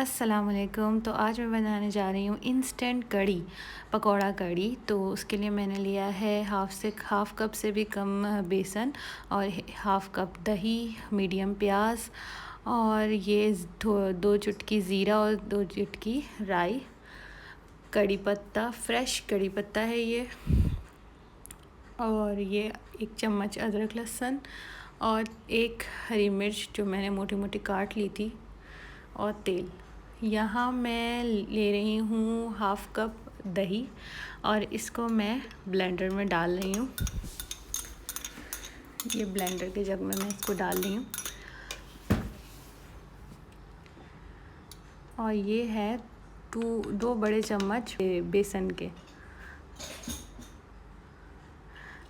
अस्सलाम वालेकुम। तो आज मैं बनाने जा रही हूँ इंस्टेंट कढ़ी, पकौड़ा कढ़ी। तो उसके लिए मैंने लिया है हाफ़ कप से भी कम बेसन और हाफ़ कप दही, मीडियम प्याज और ये दो चुटकी ज़ीरा और 2 चुटकी राई, कड़ी पत्ता, फ्रेश कड़ी पत्ता है ये, और ये 1 चम्मच अदरक लहसुन और 1 हरी मिर्च जो मैंने मोटी मोटी काट ली थी, और तेल। यहाँ मैं ले रही हूँ हाफ़ कप दही और इसको मैं ब्लेंडर में डाल रही हूँ। ये ब्लेंडर के जग में मैं इसको डाल रही हूँ। और ये है 2 बड़े चम्मच बेसन के।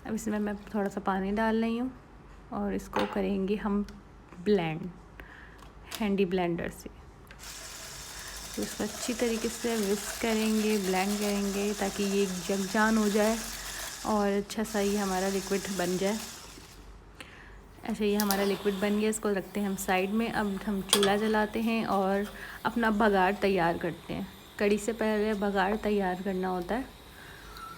अब इसमें मैं थोड़ा सा पानी डाल रही हूँ और इसको करेंगे हम ब्लेंड हैंडी ब्लेंडर से। तो इसको अच्छी तरीके से विस्क करेंगे, ब्लेंड करेंगे ताकि ये जगजान हो जाए और अच्छा सा ये हमारा लिक्विड बन जाए। ऐसे ये हमारा लिक्विड बन गया, इसको रखते हैं हम साइड में। अब हम चूल्हा जलाते हैं और अपना बघार तैयार करते हैं। कढ़ी से पहले बघार तैयार करना होता है।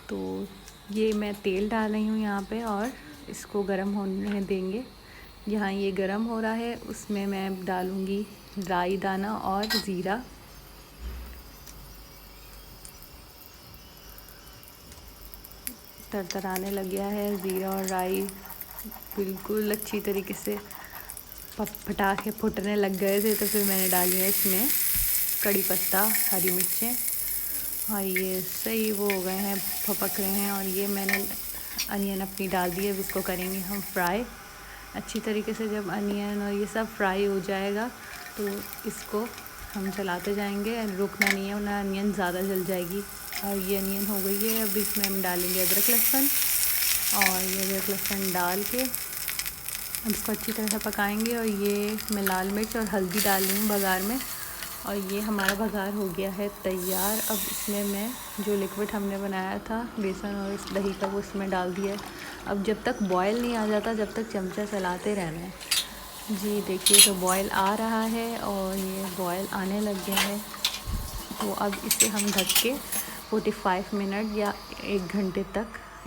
तो ये मैं तेल डाल रही हूँ यहाँ पे और इसको गरम होने देंगे। जहाँ ये गरम हो रहा है उसमें मैं डालूँगी राई दाना और ज़ीरा। तरतराने लग गया है ज़ीरा और राई, बिल्कुल अच्छी तरीके से पटाखे फूटने लग गए थे। तो फिर मैंने डाली है इसमें कड़ी पत्ता, हरी मिर्चें, और ये सही वो हो गए हैं, पक रहे हैं। और ये मैंने अनियन अपनी डाल दी है। अब इसको करेंगे हम फ्राई अच्छी तरीके से। जब अनियन और ये सब फ्राई हो जाएगा तो इसको हम चलाते जाएंगे, रुकना नहीं है वरना अनियन ज़्यादा जल जाएगी। और ये अनियन हो गई है। अब इसमें हम डालेंगे अदरक लहसुन, और ये अदरक लहसुन डाल के अब इसको अच्छी तरह से पकाएंगे। और ये मैं लाल मिर्च और हल्दी डाल रही हूँ बघार में। और ये हमारा बघार हो गया है तैयार। अब इसमें मैं जो लिक्विड हमने बनाया था बेसन और इस दही का, वो इसमें डाल दिया है। अब जब तक बॉयल नहीं आ जाता जब तक चमचा चलाते रहना है। जी देखिए, तो बॉयल आ रहा है और ये बॉयल आने लग गया है। तो अब इसे हम ढक के 45 मिनट या 1 घंटे तक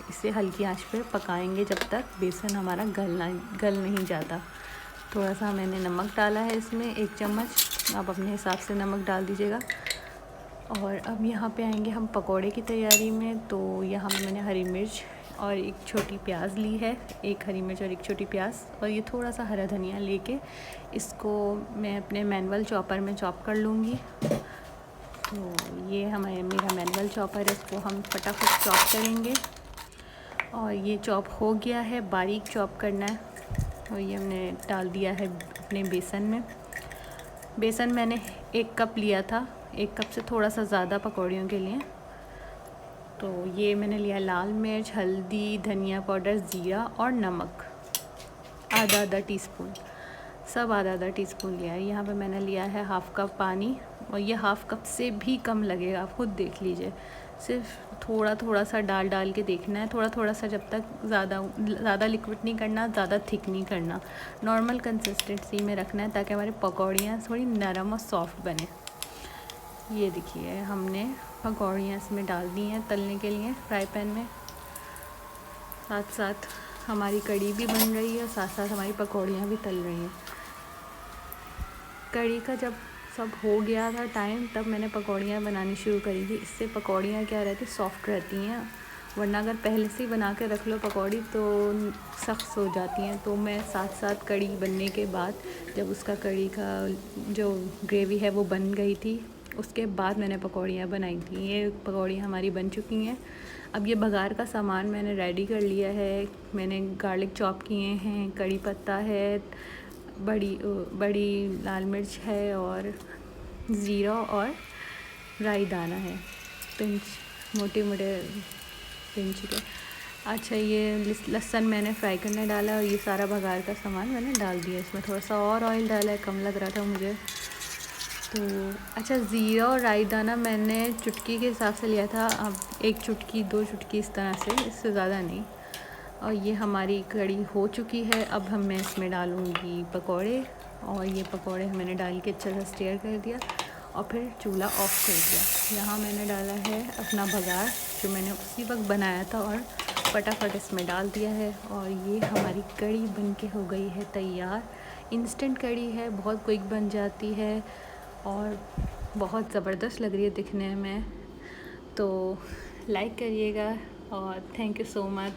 इसे हल्की आंच पे पकाएंगे, जब तक बेसन हमारा गल नहीं जाता। थोड़ा सा मैंने नमक डाला है इसमें, 1 चम्मच, आप अपने हिसाब से नमक डाल दीजिएगा। और अब यहाँ पे आएंगे हम पकोड़े की तैयारी में। तो यहाँ पे मैंने हरी मिर्च और 1 छोटी प्याज ली है, 1 हरी मिर्च और 1 छोटी प्याज, और ये थोड़ा सा हरा धनिया लेके इसको मैं अपने मैनुअल चॉपर में चॉप कर लूँगी। तो ये मेरा मैनुअल चॉपर है, इसको हम फटाफट चॉप करेंगे। और ये चॉप हो गया है, बारीक चॉप करना है। और ये हमने डाल दिया है अपने बेसन में। बेसन मैंने 1 कप लिया था, 1 कप से थोड़ा सा ज़्यादा पकौड़ियों के लिए। तो ये मैंने लिया लाल मिर्च, हल्दी, धनिया पाउडर, ज़ीरा और नमक आधा टीस्पून, सब आधा टीस्पून लिया है। यहाँ पे मैंने लिया है हाफ़ कप पानी, और ये हाफ़ कप से भी कम लगेगा, आप खुद देख लीजिए। सिर्फ थोड़ा सा डाल के देखना है, थोड़ा सा, जब तक ज़्यादा लिक्विड नहीं करना, ज़्यादा थिक नहीं करना, नॉर्मल कंसिस्टेंसी में रखना है ताकि हमारी पकौड़ियाँ थोड़ी नरम और सॉफ्ट बने। ये देखिए, हमने पकौड़ियाँ इसमें डाल दी हैं तलने के लिए फ्राई पैन में। साथ साथ हमारी कढ़ी भी बन रही है, साथ साथ हमारी पकौड़ियाँ भी तल रही हैं। कढ़ी का जब सब हो गया था टाइम, तब मैंने पकौड़ियाँ बनानी शुरू करी थी। इससे पकौड़ियाँ क्या रहती, सॉफ्ट रहती हैं, वरना अगर पहले से ही बना के रख लो पकौड़ी तो सख्त हो जाती हैं। तो मैं साथ साथ कढ़ी बनने के बाद, जब उसका कढ़ी का जो ग्रेवी है वो बन गई थी, उसके बाद मैंने पकौड़ियाँ बनाई थी। ये पकौड़ियाँ हमारी बन चुकी हैं। अब ये बघार का सामान मैंने रेडी कर लिया है। मैंने गार्लिक चॉप किए हैं, कड़ी पत्ता है, बड़ी लाल मिर्च है, और ज़ीरा और राई दाना है, मोटे पिंच के। अच्छा, ये लहसुन मैंने फ्राई करने डाला, और ये सारा बघार का सामान मैंने डाल दिया। इसमें थोड़ा सा और ऑयल डाला है, कम लग रहा था मुझे। तो अच्छा, ज़ीरा और राई दाना मैंने चुटकी के हिसाब से लिया था। अब 1 चुटकी 2 चुटकी इस तरह से, इससे ज़्यादा नहीं। और ये हमारी कढ़ी हो चुकी है। अब मैं इसमें डालूँगी पकौड़े, और ये पकौड़े मैंने डाल के अच्छा सा स्टीयर कर दिया। और फिर चूल्हा ऑफ कर दिया। यहाँ मैंने डाला है अपना बघार जो मैंने उसी वक्त बनाया था और फटाफट इसमें डाल दिया है। और ये हमारी कड़ी बनके हो गई है तैयार। इंस्टेंट कड़ी है, बहुत क्विक बन जाती है और बहुत ज़बरदस्त लग रही है दिखने में। तो लाइक करिएगा और थैंक यू सो मच।